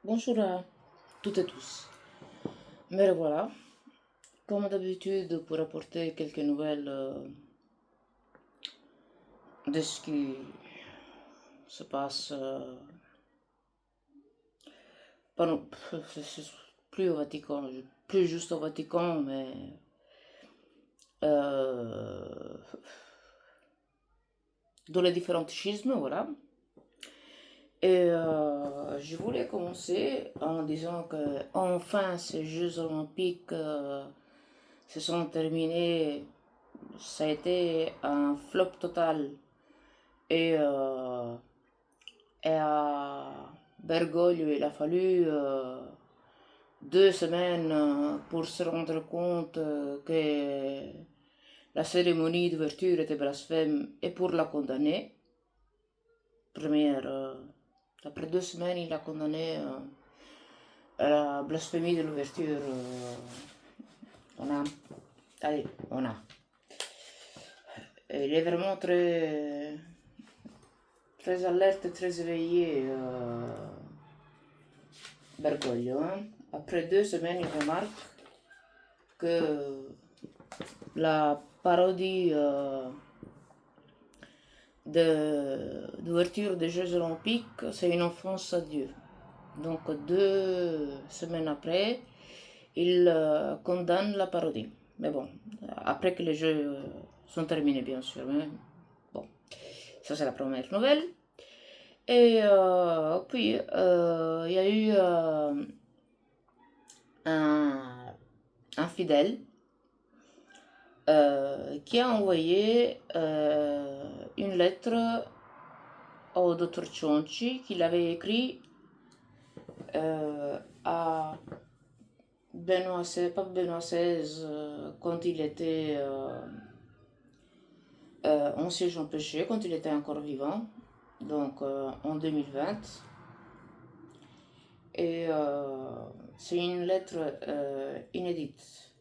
Bonjour à toutes et tous. Me revoilà, comme d'habitude, pour apporter quelques nouvelles de ce qui se passe, pas non- c'est plus au Vatican, plus juste au Vatican, mais euh, dans les différents schismes, voilà. Et je voulais commencer en disant que enfin ces Jeux olympiques se sont terminés. Ça a été un flop total. Et, euh, et à Bergoglio, il a fallu 2 semaines pour se rendre compte que la cérémonie d'ouverture était blasphème et pour la condamner. Première, après 2 semaines, il a condamné à la blasphémie de l'ouverture. On a, allez, on a. Et il est vraiment très alerte et très éveillé. Bergoglio, hein. Après 2 semaines, il remarque que la parodie d'ouverture des Jeux Olympiques, c'est une offense à Dieu. Donc 2 semaines après, il condamne la parodie. Mais bon, après que les Jeux sont terminés, bien sûr. Mais bon, ça c'est la première nouvelle. Et puis, il y a eu un, un fidèle qui a envoyé une lettre au docteur Chonchi qu'il avait écrit à Benoît XVI, Pape Benoît XVI quand il était en siège en péché, quand il était encore vivant, donc en 2020. Et c'est une lettre inédite.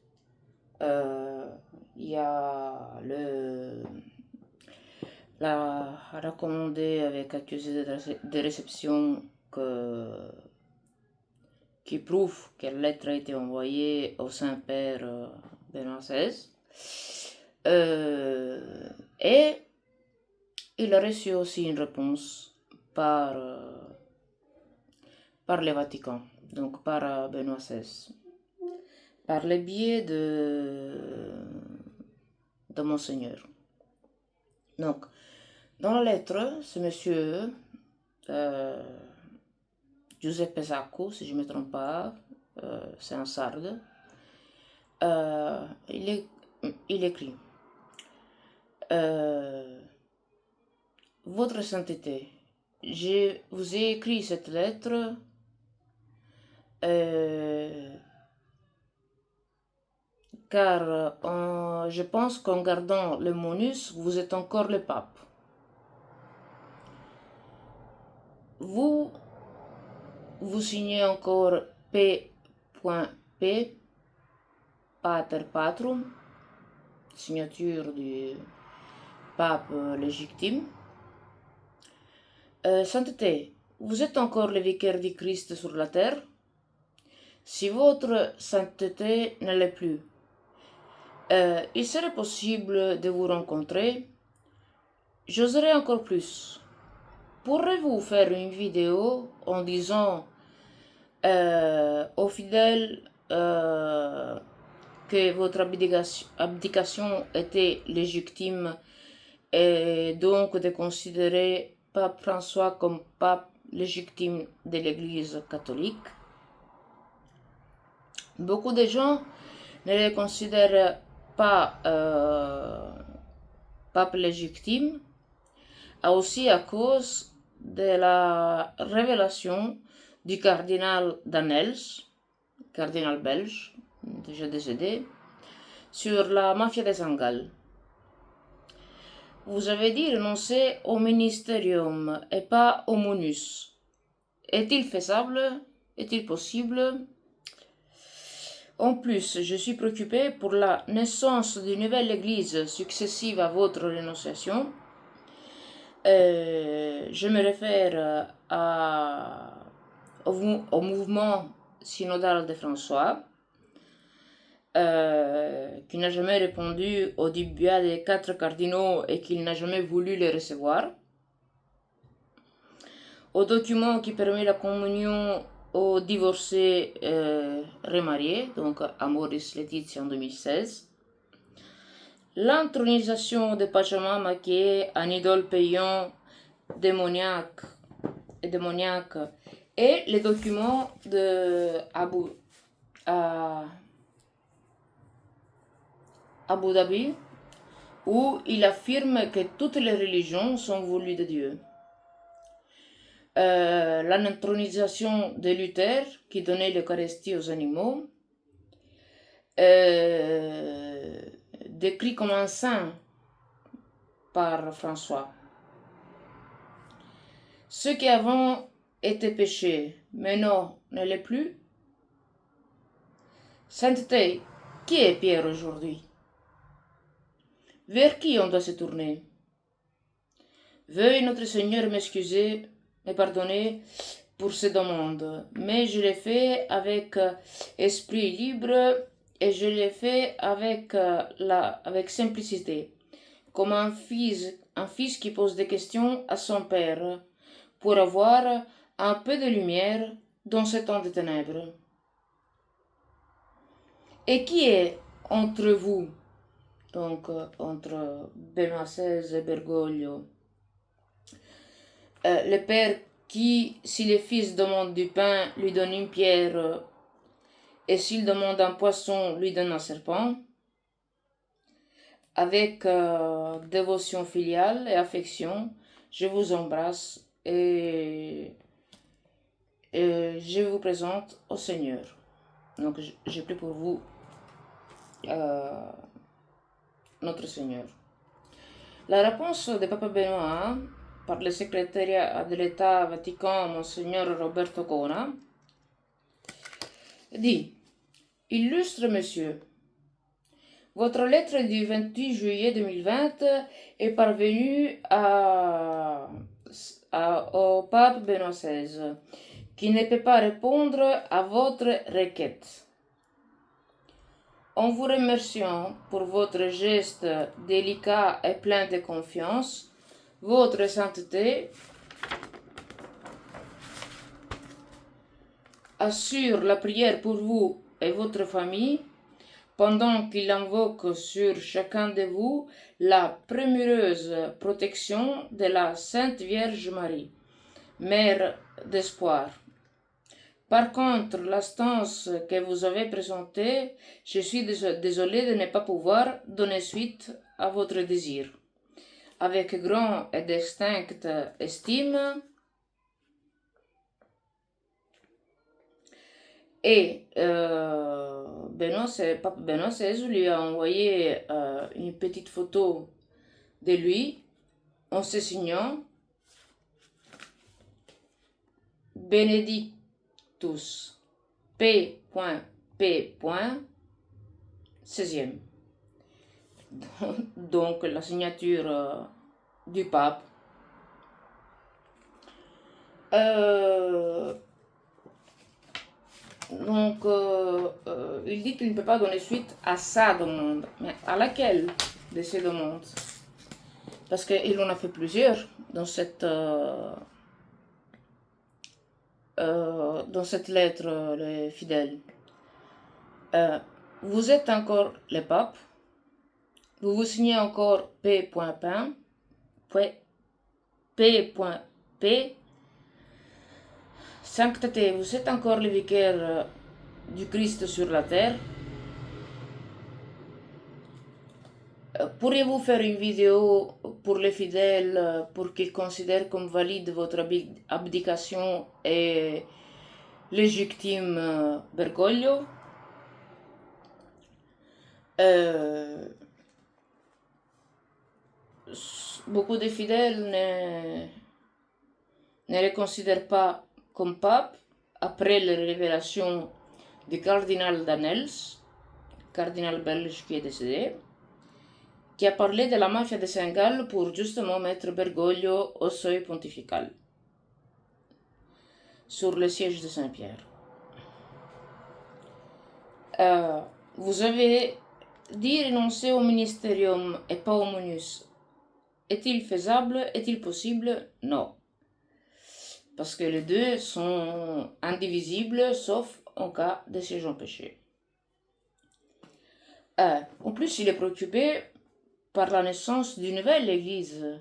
Il y a la recommandé avec accusé de réception qui prouve que la lettre a été envoyée au Saint-Père Benoît XVI. Et il a reçu aussi une réponse par le Vatican, donc par Benoît XVI, par le biais de Monseigneur. Donc, dans la lettre, ce monsieur euh, Giuseppe Sacco, si je ne me trompe pas, c'est un sarde, euh, il, est, il écrit euh, Votre Sainteté, je vous ai écrit cette lettre car je pense qu'en gardant le monus, vous êtes encore le pape. Vous, vous signez encore P.P, Pater Patrum, signature du pape légitime. Sainteté, vous êtes encore le vicaire du Christ sur la terre. Si votre sainteté ne l'est plus, il serait possible de vous rencontrer. J'oserais encore plus. Pourrez-vous faire une vidéo en disant aux fidèles que votre abdication était légitime et donc de considérer Pape François comme pape légitime de l'Église catholique? Beaucoup de gens ne le considèrent pas pape légitime, aussi à cause de la révélation du cardinal Danels, cardinal belge, déjà décédé, sur la mafia des Angles. Vous avez dit renoncer au ministérium et pas au monus. Est-il faisable? Est-il possible? En plus, je suis préoccupé pour la naissance d'une nouvelle église successive à votre renonciation. Je me réfère au mouvement synodal de François, qui n'a jamais répondu au début des 4 cardinaux et qu'il n'a jamais voulu les recevoir, au document qui permet la communion aux divorcés remariés, donc à Maurice Laetitia en 2016, l'intronisation de Pachamama qui est un idole payant démoniaque et les documents de Abu Dhabi où il affirme que toutes les religions sont voulues de Dieu. L'intronisation de Luther qui donnait l'Eucharistie aux animaux, décrit comme un saint par François. Ce qui avant était péché, maintenant ne l'est plus. Sainteté, qui est Pierre aujourd'hui? Vers qui on doit se tourner? Veuille notre Seigneur me pardonner pour ces demandes, mais je l'ai fait avec esprit libre et je l'ai fait avec simplicité, comme un fils qui pose des questions à son père, pour avoir un peu de lumière dans ce temps de ténèbres. Et qui est entre vous, donc entre Benoît XVI et Bergoglio, le père qui, si le fils demande du pain, lui donne une pierre, et s'il demande un poisson, lui donne un serpent, avec dévotion filiale et affection, je vous embrasse et je vous présente au Seigneur. Donc j'ai pris pour vous notre Seigneur. La réponse de Papa Benoît par le secrétaire de l'État Vatican, Monseigneur Roberto Cona, dit: Illustre Monsieur, votre lettre du 28 juillet 2020 est parvenue au pape Benoît XVI, qui ne peut pas répondre à votre requête. En vous remerciant pour votre geste délicat et plein de confiance, votre sainteté assure la prière pour vous et votre famille pendant qu'il invoque sur chacun de vous la prémureuse protection de la Sainte Vierge Marie, Mère d'espoir. Par contre, l'instance que vous avez présentée, je suis désolé de ne pas pouvoir donner suite à votre désir. Avec grande et distincte estime, et Pape Benoît XVI lui a envoyé une petite photo de lui en se signant Benedictus P.P. 16e. Donc la signature du pape. Il dit qu'il ne peut pas donner suite à sa demande. Mais à laquelle de ces demandes? Parce qu'il en a fait plusieurs dans cette lettre, les fidèles. Vous êtes encore le pape. Vous vous signez encore P.P. Sancteté, vous êtes encore le vicaire du Christ sur la terre. Pourriez-vous faire une vidéo pour les fidèles pour qu'ils considèrent comme valide votre abdication et légitime Bergoglio? Beaucoup de fidèles ne le considèrent pas comme pape après les révélations du cardinal Danels, cardinal belge qui est décédé, qui a parlé de la mafia de Saint-Gall pour justement mettre Bergoglio au seuil pontifical. sur le siège de Saint-Pierre. Vous avez dit renoncer au ministérium et pas au monus. Est-il faisable? Est-il possible? Non. Parce que les deux sont indivisibles, sauf en cas de siège en péché. En plus, il est préoccupé par la naissance d'une nouvelle église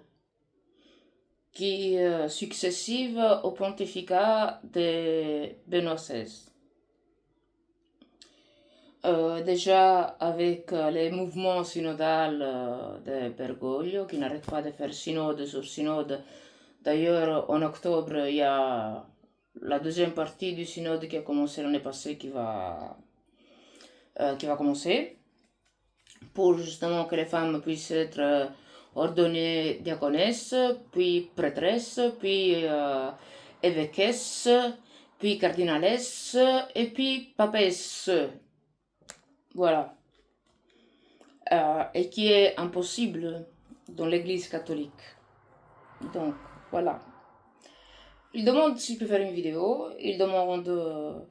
qui est successive au pontificat de Benoît XVI. Déjà avec les mouvements synodaux de Bergoglio qui n'arrêtent pas de faire synode sur synode. D'ailleurs, en octobre, il y a la deuxième partie du synode qui a commencé l'année passée qui va commencer pour justement que les femmes puissent être ordonnées diaconesses, puis prêtresses, puis évêquesses, puis cardinalesses et puis papesses. Voilà. Et qui est impossible dans l'Église catholique. Donc, voilà. Il demande s'il peut faire une vidéo. Il demande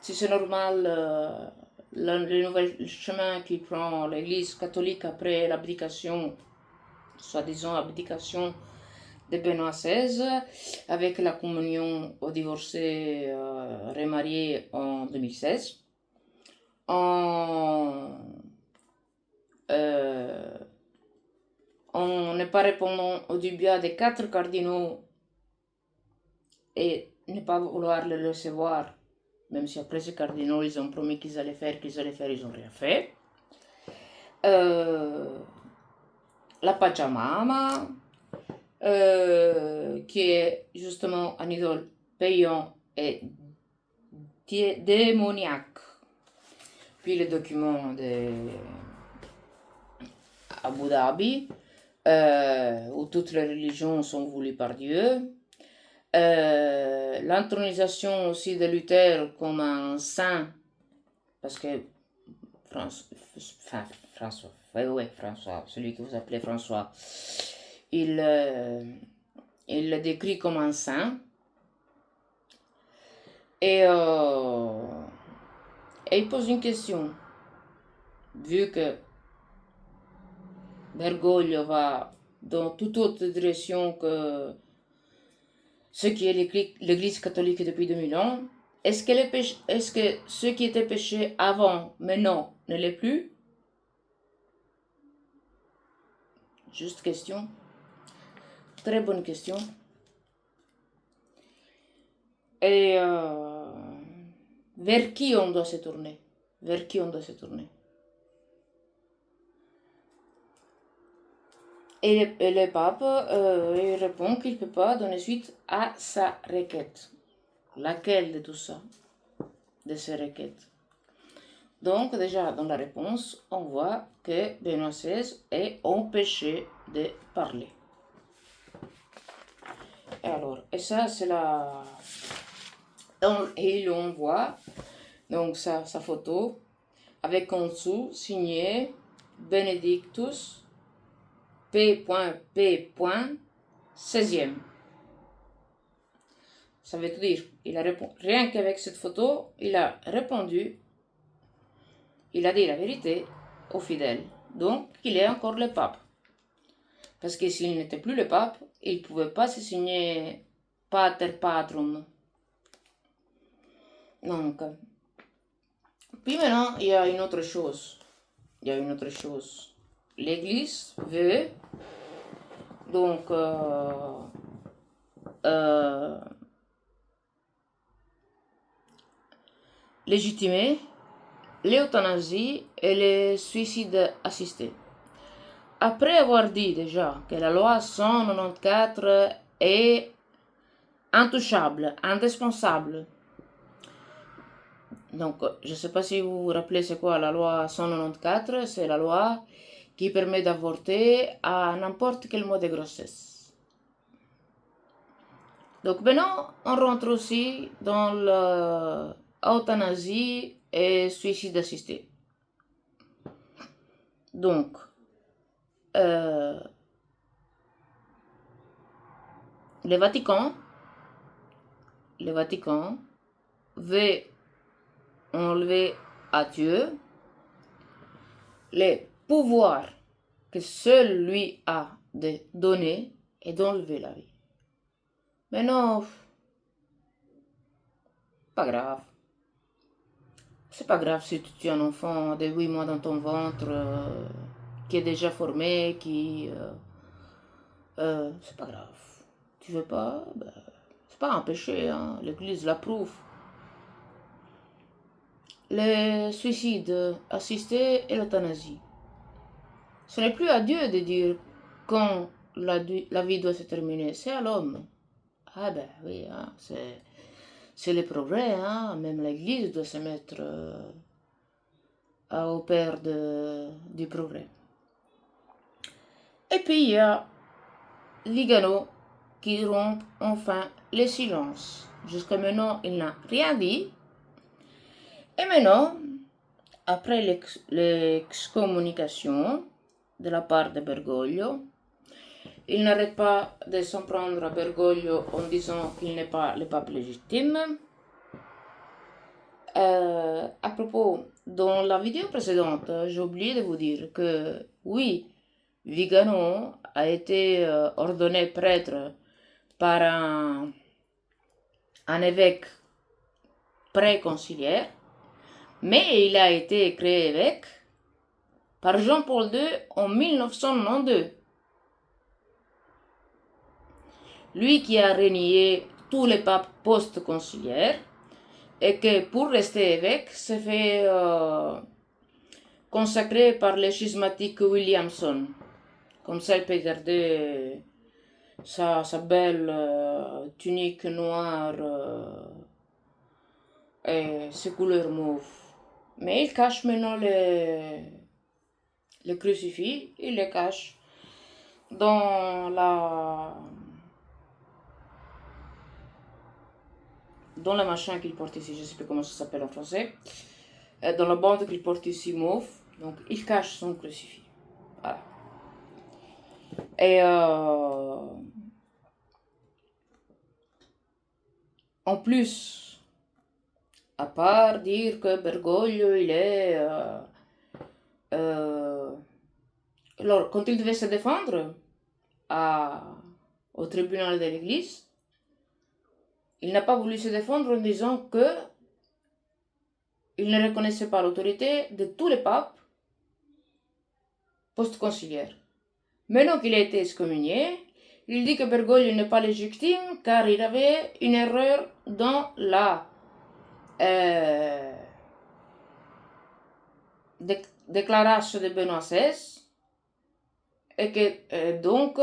si c'est normal le nouvel chemin qu'il prend l'Église catholique après l'abdication, soi-disant abdication de Benoît XVI, avec la communion aux divorcés remariés en 2016. En ne pas répondant au dubia des 4 cardinaux et ne pas vouloir le recevoir, même si après ces cardinaux ils ont promis qu'ils allaient faire, ils n'ont rien fait. La Pachamama, qui est justement un idole payant et démoniaque. Puis le document de Abu Dhabi, où toutes les religions sont voulues par Dieu. L'intronisation aussi de Luther comme un saint, parce que François, celui que vous appelez François, il le décrit comme un saint. Et il pose une question. Vu que Bergoglio va dans toute autre direction que ce qui est l'Église catholique depuis 2000 ans, est-ce que ce qui était péché avant, maintenant, ne l'est plus? Juste question. Très bonne question. Et vers qui on doit se tourner? Vers qui on doit se tourner? Et le pape il répond qu'il ne peut pas donner suite à sa requête. Laquelle de tout ça? De ces requêtes. Donc déjà dans la réponse, on voit que Benoît XVI est empêché de parler. Et alors, et ça c'est la... Et on voit donc sa photo avec en dessous signé Benedictus P.P. 16e. Ça veut tout dire. Il a répondu, rien qu'avec cette photo, il a répondu, il a dit la vérité aux fidèles. Donc, il est encore le pape. Parce que s'il n'était plus le pape, il ne pouvait pas se signer Pater Patrum. Donc, puis maintenant, il y a une autre chose. L'Église veut donc légitimer l'euthanasie et le suicide assisté. Après avoir dit déjà que la loi 194 est intouchable, indispensable. Donc, je ne sais pas si vous vous rappelez c'est quoi la loi 194, c'est la loi qui permet d'avorter à n'importe quel mois de grossesse. Donc maintenant, on rentre aussi dans l'euthanasie et suicide assisté. Donc, le Vatican le Vatican veut enlever à Dieu les pouvoirs que seul lui a de donner et d'enlever la vie. Mais non, pas grave. C'est pas grave si tu as un enfant de 8 mois dans ton ventre qui est déjà formé, c'est pas grave. Tu veux pas, ben, c'est pas un péché, hein. L'Église l'approuve. Le suicide assisté et l'euthanasie. Ce n'est plus à Dieu de dire quand la vie doit se terminer, c'est à l'homme. Ah ben oui, hein, c'est le progrès, hein. Même l'Église doit se mettre au père du progrès. Et puis il y a Ligano qui rompt enfin le silence. Jusqu'à maintenant, il n'a rien dit. Et maintenant, après l'excommunication de la part de Bergoglio, il n'arrête pas de s'en prendre à Bergoglio en disant qu'il n'est pas le pape légitime. À propos, dans la vidéo précédente, j'ai oublié de vous dire que oui, Vigano a été ordonné prêtre par un évêque préconciliaire, mais il a été créé évêque par Jean-Paul II en 1992. Lui qui a renié tous les papes post-conciliaires et que pour rester évêque s'est fait consacrer par le schismatique Williamson. Comme ça, il peut garder sa belle tunique noire et ses couleurs mauves. Mais il cache maintenant le crucifix, il le cache dans la machin qu'il porte ici, je ne sais plus comment ça s'appelle en français, dans la bande qu'il porte ici mauve, donc il cache son crucifix. Voilà. Et en plus, à part dire que Bergoglio, il est... alors, quand il devait se défendre au tribunal de l'Église, il n'a pas voulu se défendre en disant que il ne reconnaissait pas l'autorité de tous les papes post-conciliaires. Maintenant qu'il a été excommunié, il dit que Bergoglio n'est pas légitime car il avait une erreur dans la déclaration de Benoît XVI et que donc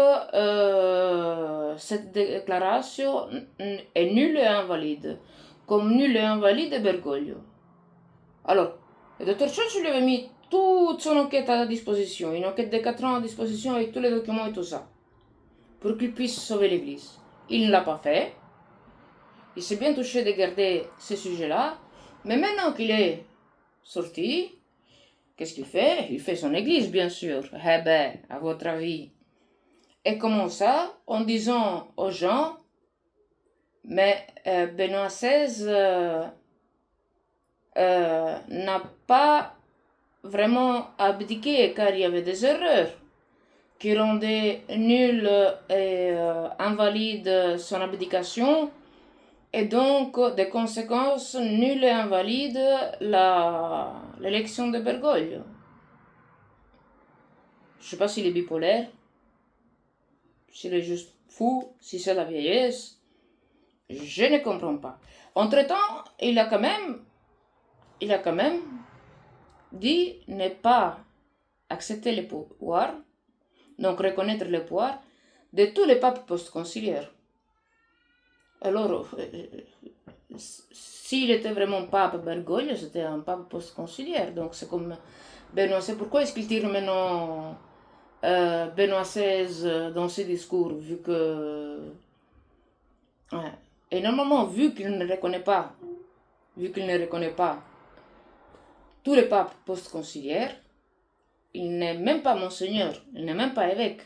cette déclaration est nulle et invalide, comme nulle et invalide Bergoglio. Alors, le docteur Church lui avait mis toute son enquête à disposition, une enquête de 4 ans à disposition avec tous les documents et tout ça, pour qu'il puisse sauver l'Église. Il ne l'a pas fait. Il s'est bien touché de garder ce sujet-là, mais maintenant qu'il est sorti, qu'est-ce qu'il fait? Il fait son Église, bien sûr. Eh ben, à votre avis. Et comment ça? En disant aux gens, mais Benoît XVI n'a pas vraiment abdiqué car il y avait des erreurs qui rendaient nulle et invalide son abdication et donc des conséquences nulles et invalides l'élection de Bergoglio. Je ne sais pas s'il est bipolaire, s'il est juste fou, si c'est la vieillesse, je ne comprends pas. Entre-temps, il a quand même dit ne pas accepter le pouvoir, donc reconnaître le pouvoir de tous les papes post-conciliaires. Alors, s'il était vraiment pape Bergoglio, c'était un pape post-conciliaire, donc c'est comme Benoît XVI. Pourquoi est-ce qu'il tire maintenant Benoît XVI dans ses discours, vu que... Ouais. Et normalement, vu qu'il ne reconnaît pas tous les papes post-conciliaires, il n'est même pas monseigneur, il n'est même pas évêque.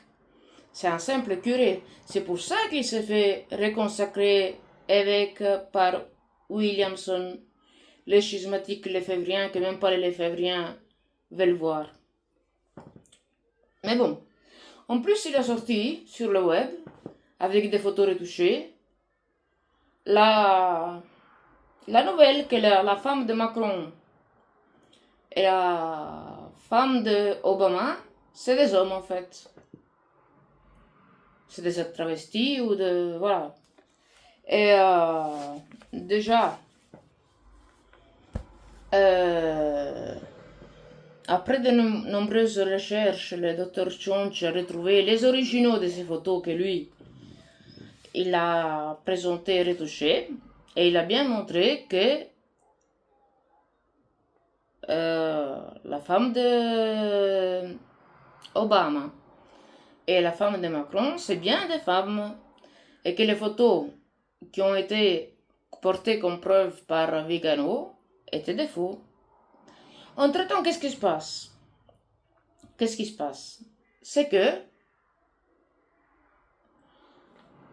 C'est un simple curé. C'est pour ça qu'il s'est fait reconsacrer avec par Williamson, les schismatiques lefévriens que même pas les lefévriens veulent voir. Mais bon, en plus il a sorti sur le web, avec des photos retouchées, la nouvelle que la femme de Macron et la femme de Obama, c'est des hommes en fait. C'est des travestis ou de... Voilà. Et déjà, après de nombreuses recherches, le docteur Chonch a retrouvé les originaux de ces photos que lui, il a présentées et retouchées. Et il a bien montré que la femme de Obama et la femme de Macron, c'est bien des femmes. Et que les photos qui ont été portées comme preuve par Vigano étaient des faux. Entre-temps, qu'est-ce qui se passe? Qu'est-ce qui se passe? C'est que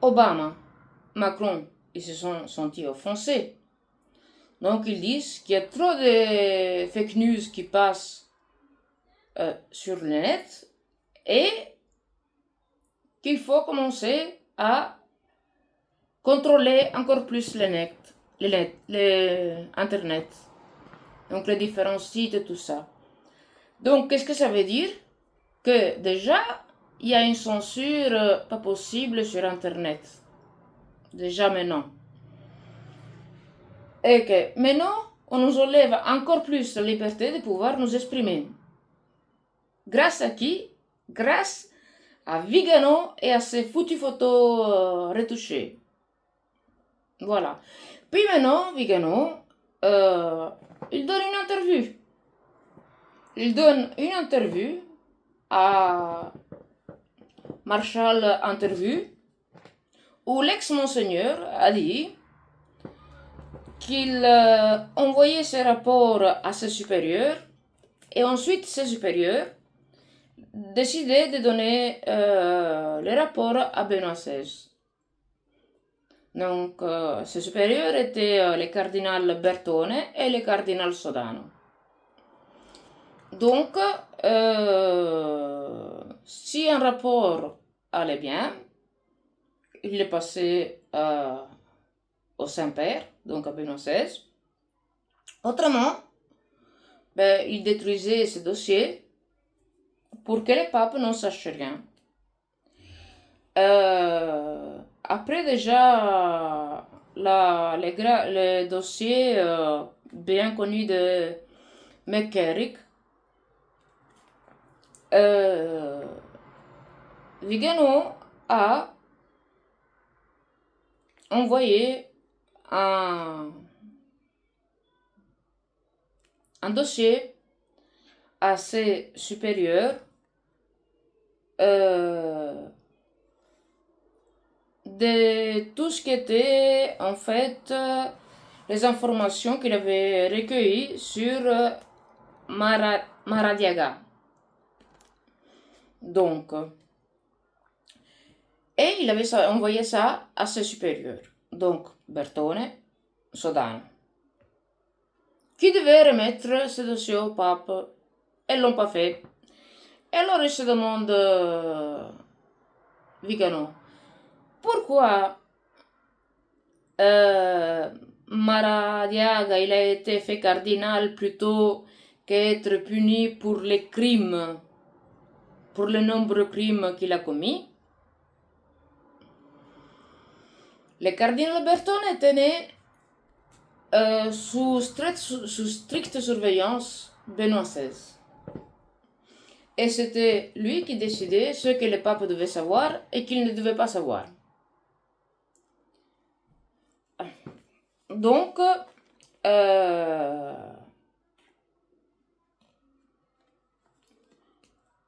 Obama, Macron, ils se sont sentis offensés. Donc ils disent qu'il y a trop de fake news qui passent sur le net et qu'il faut commencer à contrôler encore plus Internet. Donc les différents sites et tout ça. Donc qu'est-ce que ça veut dire? Que déjà, il y a une censure pas possible sur Internet. Déjà maintenant. Et que maintenant, on nous enlève encore plus la liberté de pouvoir nous exprimer. Grâce à qui? Grâce à Vigano et à ses foutues photos retouchées. Voilà. Puis maintenant, Vigano, il donne une interview. Il donne une interview à Marshall Interview où l'ex-monseigneur a dit qu'il envoyait ses rapports à ses supérieurs et ensuite ses supérieurs décidaient de donner les rapports à Benoît XVI. Donc, ses supérieurs étaient le cardinal Bertone et le cardinal Sodano. Donc, si un rapport allait bien, il est passé au Saint-Père, donc à Benoît XVI. Autrement, il détruisait ce dossier pour que les papes n'en sachent rien. Après déjà le dossier bien connu de McCarrick, Vigano a envoyé un dossier à ses supérieurs de tout ce qui était en fait les informations qu'il avait recueillies sur Maradiaga. Donc, et il avait envoyé ça à ses supérieurs, donc Bertone, Sodano, qui devaient remettre ce dossier au pape. Et l'ont pas fait. Et alors il se demande Vigano, pourquoi Maradiaga il a été fait cardinal plutôt qu'être puni pour les crimes, pour le nombreux crimes qu'il a commis? Le cardinal Bertone tenait sous stricte surveillance Benoît XVI. Et c'était lui qui décidait ce que le pape devait savoir et qu'il ne devait pas savoir. Donc,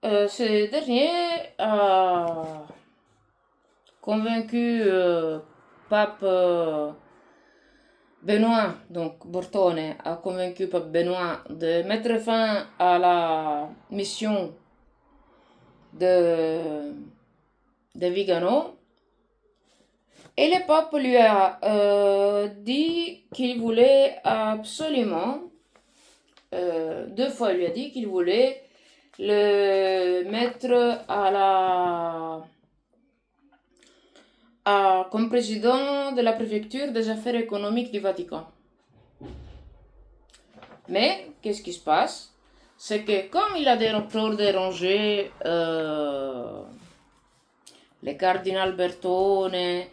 ce dernier a convaincu pape Benoît, donc Bertone, a convaincu pape Benoît de mettre fin à la mission de Vigano Et le pape lui a dit qu'il voulait absolument, 2 fois il lui a dit qu'il voulait le mettre comme président de la préfecture des affaires économiques du Vatican. Mais qu'est-ce qui se passe? C'est que comme il a trop dérangé le cardinal Bertone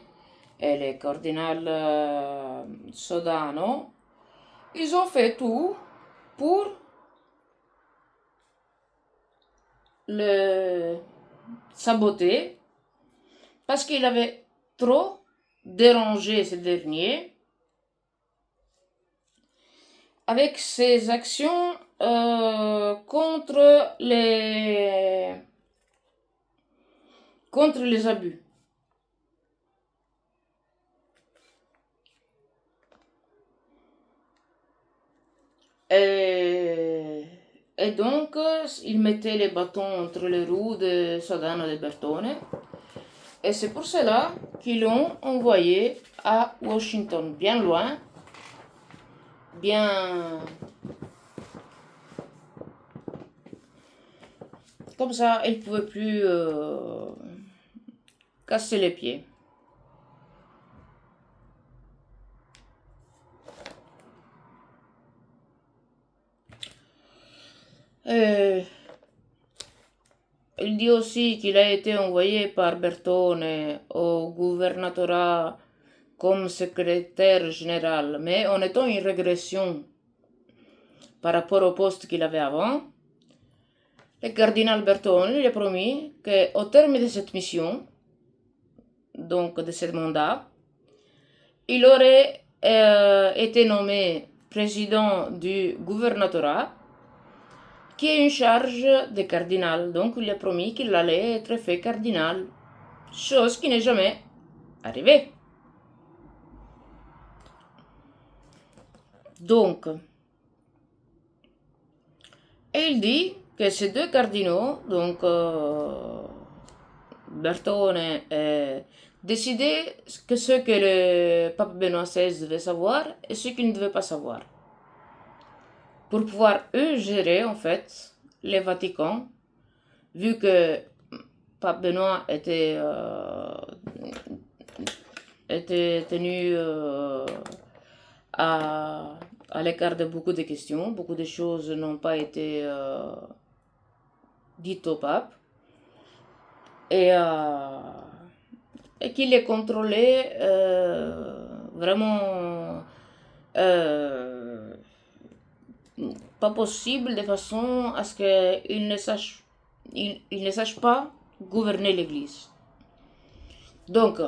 et le cardinal Sodano, ils ont fait tout pour le saboter parce qu'il avait trop dérangé ce dernier avec ses actions contre les abus. Et donc, il mettait les bâtons entre les roues de Sodano et de Bertone. Et c'est pour cela qu'ils l'ont envoyé à Washington, bien loin, bien... Comme ça, il ne pouvait plus casser les pieds. Il dit aussi qu'il a été envoyé par Bertone au gouvernorat comme secrétaire général, mais en étant une régression par rapport au poste qu'il avait avant. Le cardinal Bertone lui a promis qu'au terme de cette mission, donc de ce mandat, il aurait été nommé président du gouvernorat, qui est une charge de cardinal. Donc il a promis qu'il allait être fait cardinal, chose qui n'est jamais arrivée. Donc, et il dit que ces 2 cardinaux, donc Bertone, décidaient que ce que le pape Benoît XVI devait savoir et ce qu'il ne devait pas savoir. Pour pouvoir, eux, gérer, en fait, les Vaticans, vu que pape Benoît était tenu à l'écart de beaucoup de questions. Beaucoup de choses n'ont pas été dites au pape. Et qu'il les contrôlait vraiment pas possible de façon à ce qu'il ne sache pas gouverner l'Église. Donc,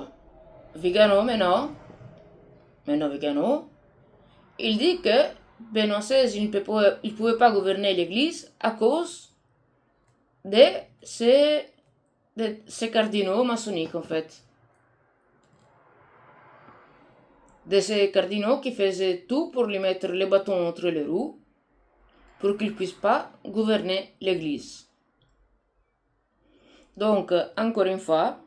Vigano maintenant, il dit que Benoît XVI il ne pouvait pas gouverner l'Église à cause de ces cardinaux maçonniques, en fait. De ces cardinaux qui faisaient tout pour lui mettre les bâtons entre les roues pour qu'il ne puisse pas gouverner l'Église. Donc, encore une fois,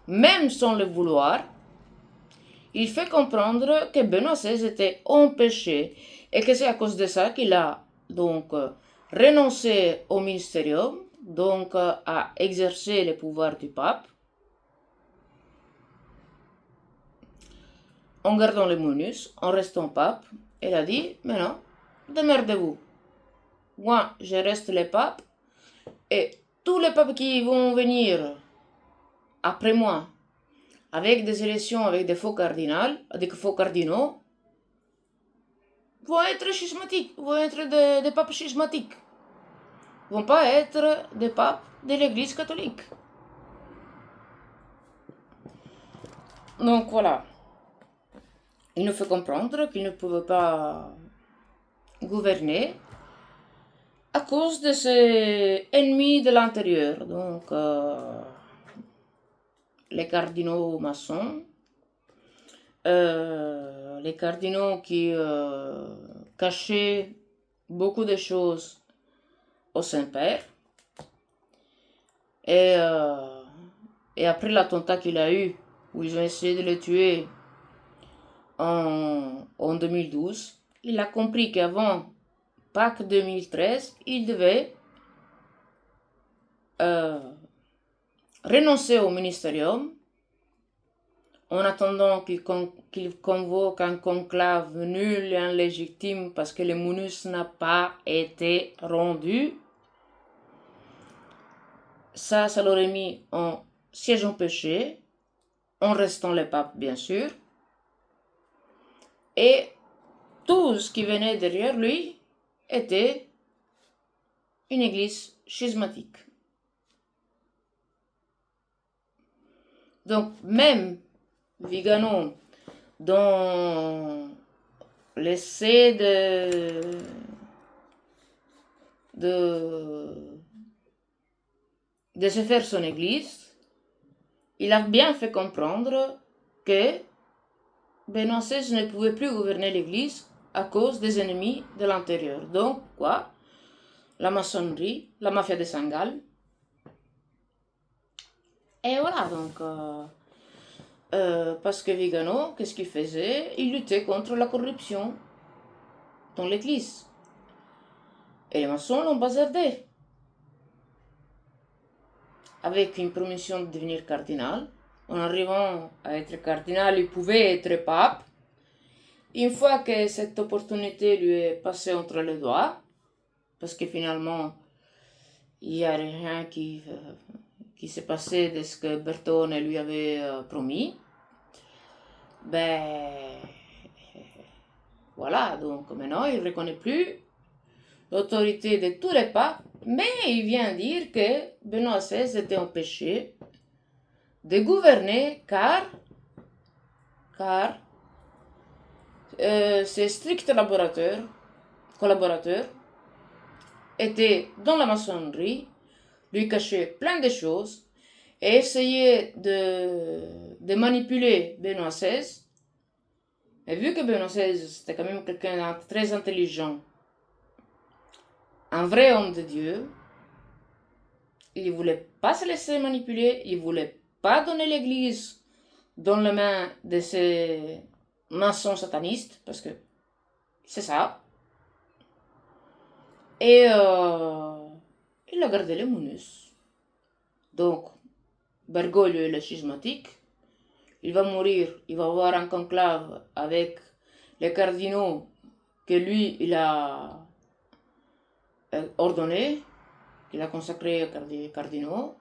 même sans le vouloir, il fait comprendre que Benoît XVI était empêché et que c'est à cause de ça qu'il a donc renoncé au ministérium, donc à exercer les pouvoirs du pape, en gardant le munus, en restant pape. Il a dit, mais non, démerdez-vous. Moi, je reste le pape, et tous les papes qui vont venir après moi, avec des élections, avec des faux cardinaux, vont être schismatiques, vont être des papes schismatiques. Vont pas être des papes de l'Église catholique. Donc voilà. Il nous fait comprendre qu'il ne pouvait pas gouverner à cause de ses ennemis de l'intérieur. Donc les cardinaux maçons, les cardinaux qui cachaient beaucoup de choses au Saint-Père, et et après l'attentat qu'il a eu, où ils ont essayé de le tuer en 2012, il a compris qu'avant Pâques 2013, il devait renoncer au ministérium en attendant qu'il convoque un conclave nul et illégitime parce que le MONUS n'a pas été rendu. Ça l'aurait mis en siège empêché, en restant le pape bien sûr. Et tout ce qui venait derrière lui était une église schismatique. Donc même Vigano, dans l'essai de se faire son église, il a bien fait comprendre que Benoît XVI ne pouvait plus gouverner l'église à cause des ennemis de l'intérieur. Donc, quoi? La maçonnerie, la mafia de Saint-Gall. Et voilà, donc, parce que Vigano, qu'est-ce qu'il faisait? Il luttait contre la corruption dans l'église. Et les maçons l'ont bazardé. Avec une promotion de devenir cardinal. En arrivant à être cardinal, il pouvait être pape. Une fois que cette opportunité lui est passée entre les doigts, parce que finalement, il n'y a rien qui s'est passé de ce que Bertone lui avait promis, ben voilà, donc maintenant il ne reconnaît plus l'autorité de tous les papes, mais il vient dire que Benoît XVI était empêché de gouverner car ses stricts collaborateurs étaient dans la maçonnerie, lui cachaient plein de choses et essayaient de manipuler Benoît XVI. Et vu que Benoît XVI c'était quand même quelqu'un de très intelligent, un vrai homme de Dieu, il ne voulait pas se laisser manipuler, il ne voulait pas donner l'église dans les mains de ces maçons satanistes, parce que c'est ça. Et il a gardé les MONUS. Donc, Bergoglio est le schismatique. Il va mourir, il va avoir un conclave avec les cardinaux que lui, il a ordonné, qu'il a consacré aux cardinaux.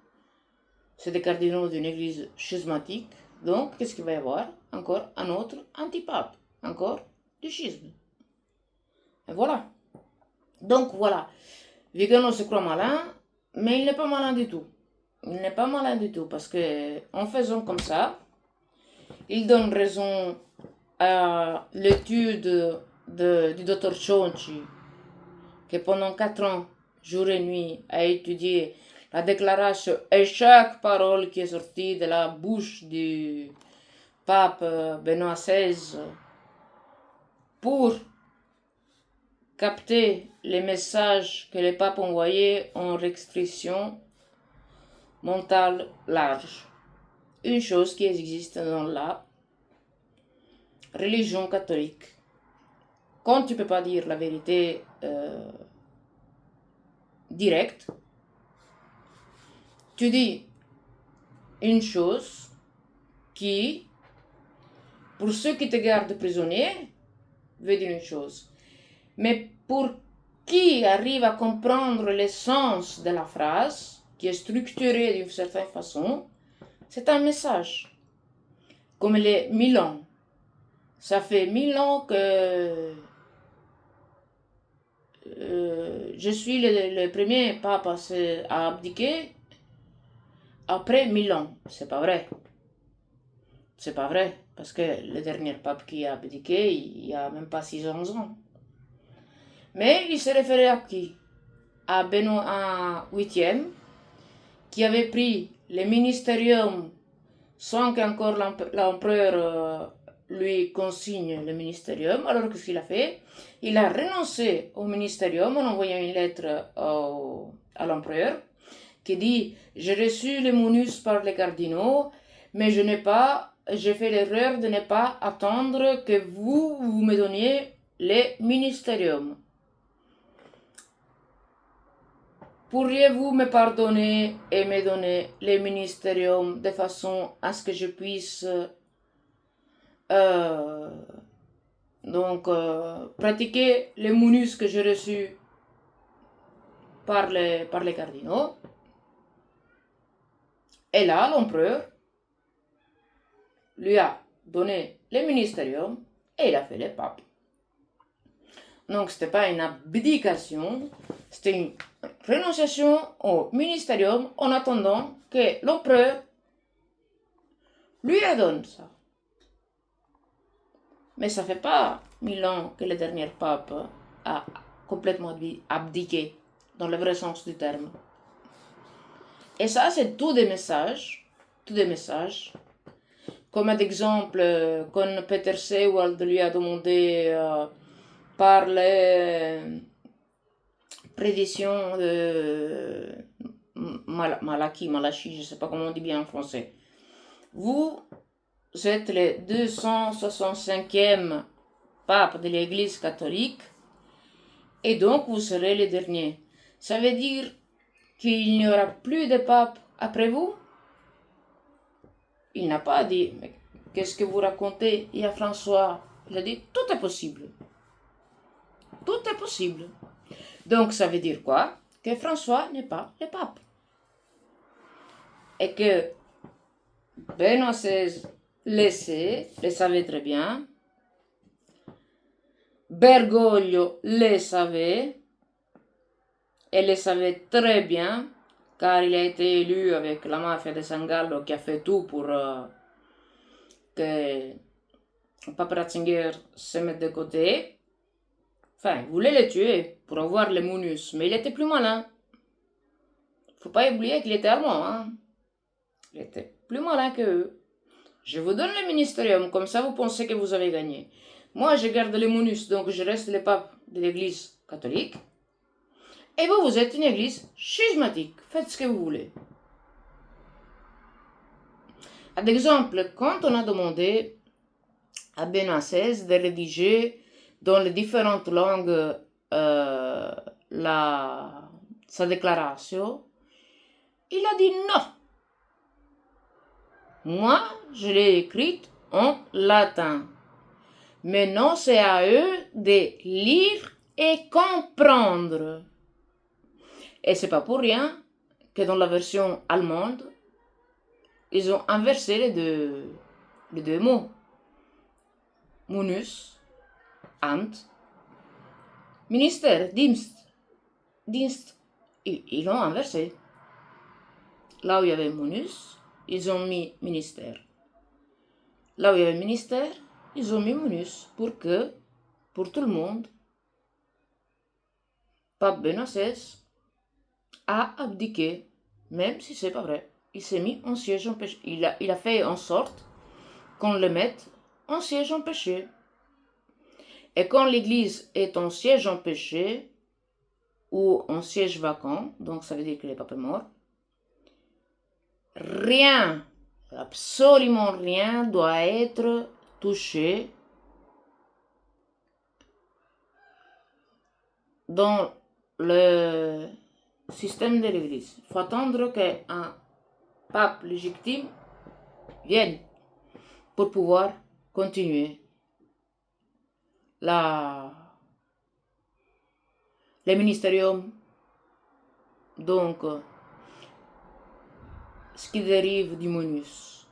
C'est des cardinaux d'une église schismatique. Donc, qu'est-ce qu'il va y avoir? Encore un autre antipape. Encore du schisme. Et voilà. Donc, voilà. Vigano se croit malin, mais il n'est pas malin du tout. Il n'est pas malin du tout parce que, en faisant comme ça, il donne raison à l'étude du Dr. Chonchi, qui pendant 4 ans, jour et nuit, a étudié la déclaration et chaque parole qui est sortie de la bouche du pape Benoît XVI pour capter les messages que le pape envoyait en restriction mentale large. Une chose qui existe dans la religion catholique. Quand tu ne peux pas dire la vérité directe, tu dis une chose qui, pour ceux qui te gardent prisonnier, veut dire une chose. Mais pour qui arrive à comprendre l'essence de la phrase, qui est structurée d'une certaine façon, c'est un message. Comme les 1000 ans. Ça fait 1000 ans que je suis le premier pape à abdiquer après 1000 ans. C'est pas vrai. C'est pas vrai. Parce que le dernier pape qui a abdiqué, il y a même pas 600 ans. Mais il se référait à qui? À Benoît VIII, qui avait pris le ministérium sans qu'encore l'empereur lui consigne le ministérium. Alors qu'est-ce qu'il a fait? Il a renoncé au ministérium en envoyant une lettre à l'empereur qui dit j'ai reçu les monus par les cardinaux, mais j'ai fait l'erreur de ne pas attendre que vous me donniez les ministériums. Pourriez-vous me pardonner et me donner les ministériums de façon à ce que je puisse pratiquer les monus que j'ai reçus par les cardinaux? Et là, l'empereur lui a donné les ministériums et il a fait les papes. Donc, ce n'était pas une abdication, c'était une renonciation au ministérium en attendant que l'empereur lui donne ça. Mais ça ne fait pas 1000 ans que le dernier pape a complètement abdiqué, dans le vrai sens du terme. Et ça, c'est tous des messages. Comme d'exemple, quand Peter Sewald lui a demandé par les prédictions de Malachi, je ne sais pas comment on dit bien en français. Vous êtes le 265e pape de l'Église catholique et donc vous serez le dernier. Ça veut dire qu'il n'y aura plus de pape après vous? Il n'a pas dit, mais qu'est-ce que vous racontez? Il y a François. Il a dit, tout est possible. Tout est possible. Donc ça veut dire quoi? Que François n'est pas le pape. Et que Benoît XVI le savait très bien. Bergoglio le savait. Et le savait très bien, car il a été élu avec la mafia de San Gallo qui a fait tout pour que Pape Ratzinger se mette de côté. Enfin, il voulait le tuer pour avoir les monus, mais il était plus malin. Faut pas oublier qu'il était allemand, hein. Il était plus malin qu'eux. Je vous donne le ministérium, comme ça vous pensez que vous avez gagné. Moi, je garde les monus, donc je reste le pape de l'église catholique. Et vous, vous êtes une église schismatique. Faites ce que vous voulez. Par exemple, quand on a demandé à Benoît XVI de rédiger dans les différentes langues sa déclaration, il a dit non. Moi, je l'ai écrite en latin. Maintenant, c'est à eux de lire et comprendre. Et c'est pas pour rien que dans la version allemande, ils ont inversé les deux mots. Munus, Amt, ministère, Dienst. Ils l'ont inversé. Là où il y avait Munus, ils ont mis ministère. Là où il y avait ministère, ils ont mis Munus pour que, pour tout le monde, Pape Benoît XVI a abdiqué, même si c'est pas vrai. Il s'est mis en siège en péché. Il a fait en sorte qu'on le mette en siège en péché. Et quand l'Église est en siège en péché, ou en siège vacant, donc ça veut dire que le pape est mort, rien, absolument rien doit être touché dans le système de l'Église. Il faut attendre qu'un pape légitime vienne pour pouvoir continuer le ministérium, donc ce qui dérive du monus,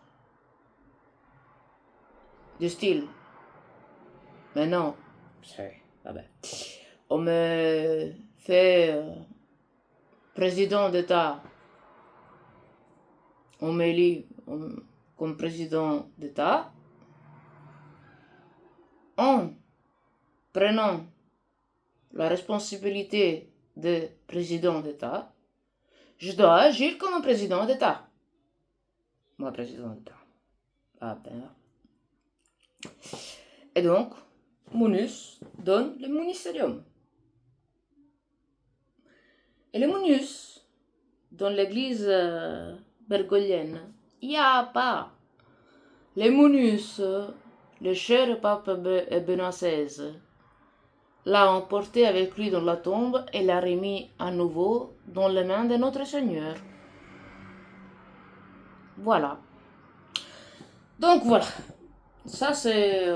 du style. Mais non, on me fait président d'État, on m'élit comme président d'État, en prenant la responsabilité de président d'État, je dois agir comme un président d'État. Moi, président d'État. Ah ben. Et donc, Munus donne le ministérium. Et le Munus dans l'église bergoglienne, il n'y a pas les Munus, le cher pape Benoît XVI, l'a emporté avec lui dans la tombe et l'a remis à nouveau dans les mains de notre Seigneur. Voilà. Donc voilà. Ça c'est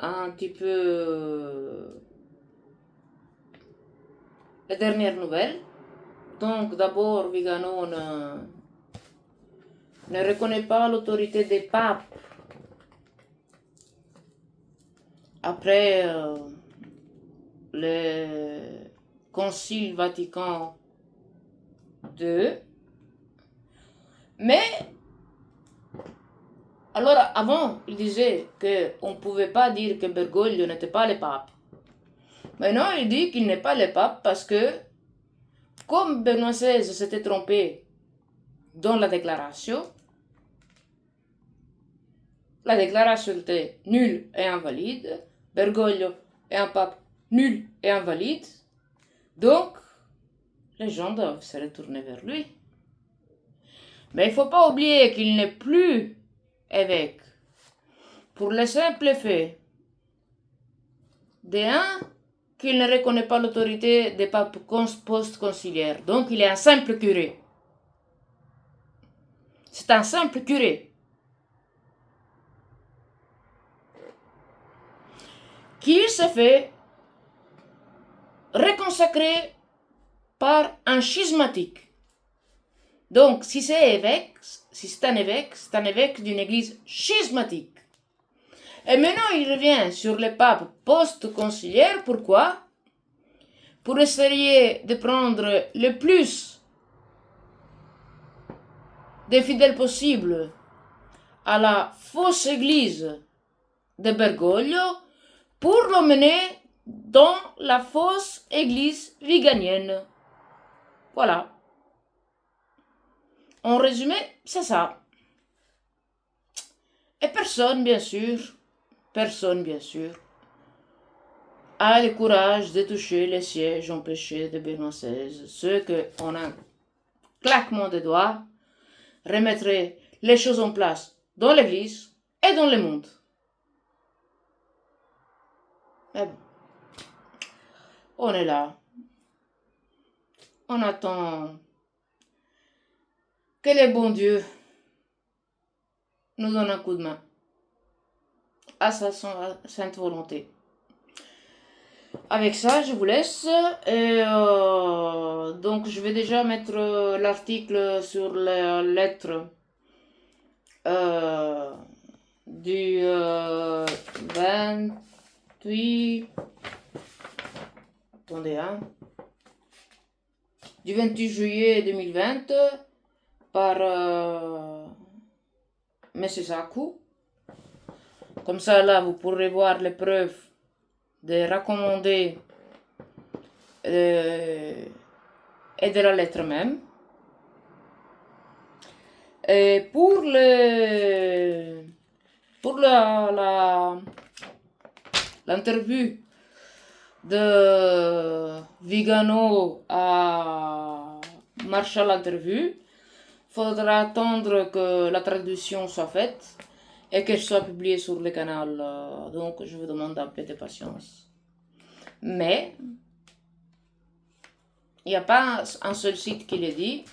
un petit peu les dernières nouvelles. Donc d'abord, Vigano ne reconnaît pas l'autorité des papes après le Concile Vatican II. Mais, alors avant, il disait qu'on ne pouvait pas dire que Bergoglio n'était pas le pape. Maintenant, il dit qu'il n'est pas le pape parce que, comme Benoît XVI s'était trompé dans la déclaration était nulle et invalide. Bergoglio est un pape nul et invalide. Donc, les gens doivent se retourner vers lui. Mais il ne faut pas oublier qu'il n'est plus évêque. Pour le simple fait qu'il ne reconnaît pas l'autorité des papes post-conciliaires. Donc, il est un simple curé. C'est un simple curé. Qui se fait reconsacrer par un schismatique. Donc, si c'est un évêque d'une église schismatique. Et maintenant, il revient sur les papes post-conciliaires. Pourquoi? Pour essayer de prendre le plus de fidèles possible à la fausse église de Bergoglio pour l'emmener dans la fausse église viganienne. Voilà. En résumé, c'est ça. Et personne, bien sûr, a le courage de toucher les sièges empêchés de Benoît XVI. Ceux que, en un claquement de doigts, remettraient les choses en place dans l'église et dans le monde. Mais bon, on est là. On attend que le bon Dieu nous donne un coup de main à sa sainte volonté. Avec ça, je vous laisse. Et donc, je vais déjà mettre l'article sur la lettre du 28... Attendez, hein. Du 28 juillet 2020 par M. Sakou. Comme ça, là, vous pourrez voir les preuves des recommandés et de la lettre même. Et pour l'interview de Vigano à Marshall Interview, faudra attendre que la traduction soit faite et qu'elle soit publiée sur le canal. Donc, je vous demande un peu de patience. Mais, il n'y a pas un seul site qui le dit.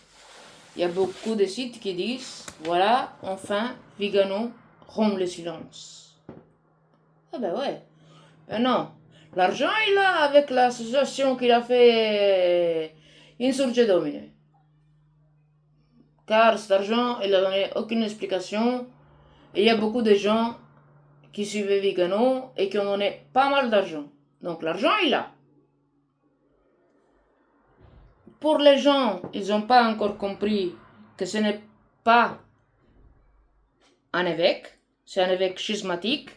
Il y a beaucoup de sites qui disent, voilà, enfin, Vigano rompt le silence. Ah ben ouais. Ben non. L'argent, il a avec l'association qu'il a fait Insurge Domine. Car cet argent, il n'a donné aucune explication. Et il y a beaucoup de gens qui suivaient Vigano et qui ont donné pas mal d'argent. Donc l'argent, il a. Pour les gens, ils n'ont pas encore compris que ce n'est pas un évêque, c'est un évêque schismatique.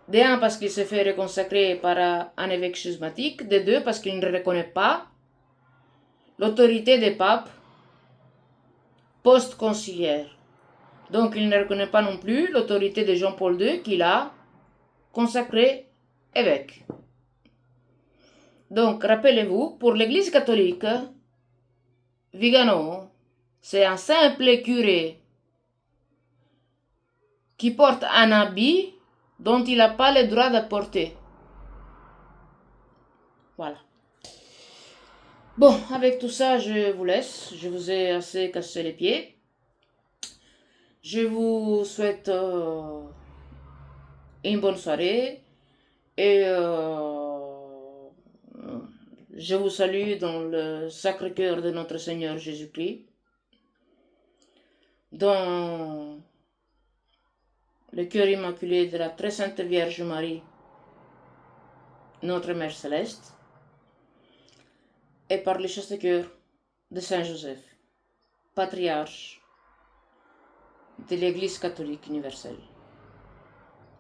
De un, parce qu'il s'est fait reconsacrer par un évêque schismatique. De deux, parce qu'il ne reconnaît pas l'autorité des papes post-conciliaires. Donc, il ne reconnaît pas non plus l'autorité de Jean-Paul II qu'il a consacré évêque. Donc, rappelez-vous, pour l'Église catholique, Vigano, c'est un simple curé qui porte un habit dont il n'a pas le droit de porter. Voilà. Bon, avec tout ça, je vous laisse. Je vous ai assez cassé les pieds. Je vous souhaite une bonne soirée et je vous salue dans le Sacré-Cœur de notre Seigneur Jésus-Christ, dans le cœur immaculé de la très sainte Vierge Marie, notre Mère Céleste, et par le chaste cœur de Saint Joseph, patriarche de l'Église catholique universelle.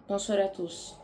Bonsoir à tous.